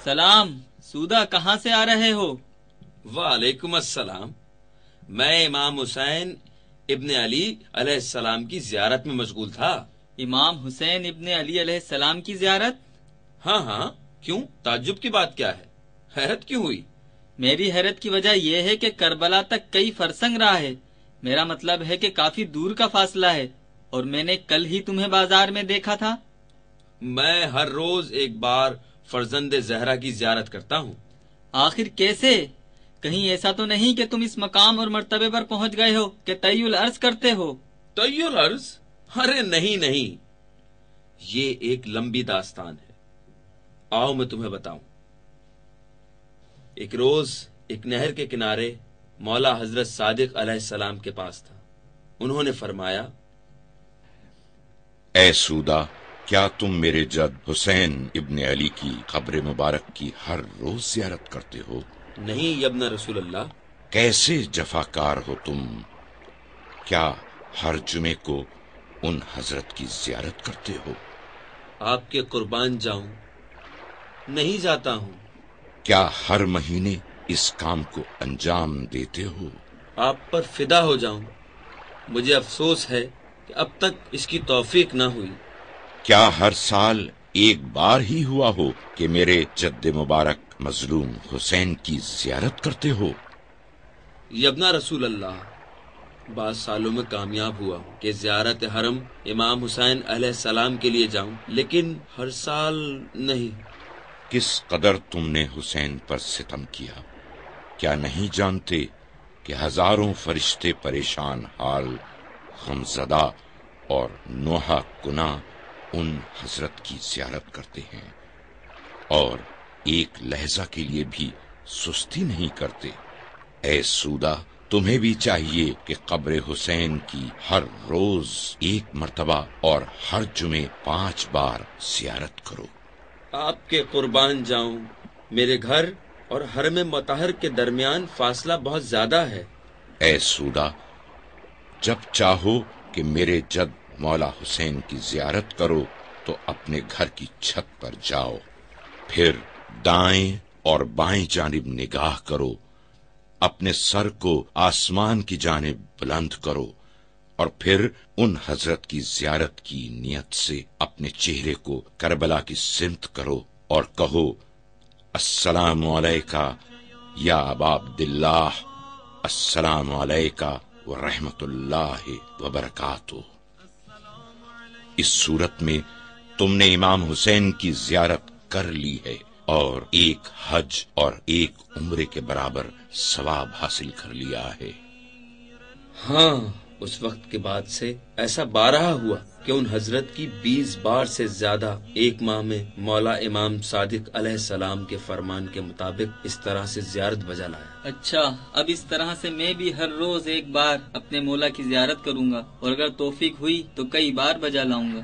سلام سودا، کہاں سے آ رہے ہو؟ وعلیکم السلام، میں امام حسین ابن علی علیہ السلام کی زیارت میں مشغول تھا۔ امام حسین ابن علی علیہ السلام کی زیارت؟ ہاں ہاں، کیوں؟ تعجب کی بات کیا ہے؟ حیرت کیوں ہوئی؟ میری حیرت کی وجہ یہ ہے کہ کربلا تک کئی فرسنگ راہ ہے۔ میرا مطلب ہے کہ کافی دور کا فاصلہ ہے، اور میں نے کل ہی تمہیں بازار میں دیکھا تھا۔ میں ہر روز ایک بار فرزند زہرا کی زیارت کرتا ہوں۔ آخر کیسے؟ کہیں ایسا تو نہیں کہ تم اس مقام اور مرتبے پر پہنچ گئے ہو کہ طی العرض کرتے ہو؟ طی العرض؟ ارے نہیں، یہ ایک لمبی داستان ہے، آؤ میں تمہیں بتاؤں۔ ایک روز ایک نہر کے کنارے مولا حضرت صادق علیہ السلام کے پاس تھا۔ انہوں نے فرمایا، اے سودا، کیا تم میرے جد حسین ابن علی کی قبر مبارک کی ہر روز زیارت کرتے ہو؟ نہیں ابن رسول اللہ۔ کیسے جفاکار ہو تم! کیا ہر جمعے کو ان حضرت کی زیارت کرتے ہو؟ آپ کے قربان جاؤں، نہیں جاتا ہوں۔ کیا ہر مہینے اس کام کو انجام دیتے ہو؟ آپ پر فدا ہو جاؤں، مجھے افسوس ہے کہ اب تک اس کی توفیق نہ ہوئی۔ کیا ہر سال ایک بار ہی ہوا ہو کہ میرے جد مبارک مظلوم حسین کی زیارت کرتے ہو؟ یبنا رسول اللہ، بعض سالوں میں کامیاب ہوا ہوں کہ زیارت حرم امام حسین علیہ السلام کے لیے جاؤں، لیکن ہر سال نہیں۔ کس قدر تم نے حسین پر ستم کیا! کیا نہیں جانتے کہ ہزاروں فرشتے پریشان حال، غمزدہ اور نوحہ کنا ان حضرت کی زیارت کرتے ہیں، اور ایک لحظہ کے لیے بھی سستی نہیں کرتے؟ اے سودا، تمہیں بھی چاہیے کہ قبر حسین کی ہر روز ایک مرتبہ اور ہر جمعے 5 بار زیارت کرو۔ آپ کے قربان جاؤں، میرے گھر اور حرم مطہر کے درمیان فاصلہ بہت زیادہ ہے۔ اے سودا، جب چاہو کہ میرے جد مولا حسین کی زیارت کرو تو اپنے گھر کی چھت پر جاؤ، پھر دائیں اور بائیں جانب نگاہ کرو، اپنے سر کو آسمان کی جانب بلند کرو، اور پھر ان حضرت کی زیارت کی نیت سے اپنے چہرے کو کربلا کی سمت کرو اور کہو، السلام علیکہ یا ابا عبداللہ، السلام علیکہ ورحمۃ اللہ وبرکاتہ۔ اس صورت میں تم نے امام حسین کی زیارت کر لی ہے اور ایک حج اور ایک عمرے کے برابر ثواب حاصل کر لیا ہے۔ ہاں، اس وقت کے بعد سے ایسا بارہا ہوا کہ ان حضرت کی 20 بار سے زیادہ ایک ماہ میں مولا امام صادق علیہ السلام کے فرمان کے مطابق اس طرح سے زیارت بجا لایا۔ اچھا، اب اس طرح سے میں بھی ہر روز ایک بار اپنے مولا کی زیارت کروں گا، اور اگر توفیق ہوئی تو کئی بار بجا لاؤں گا۔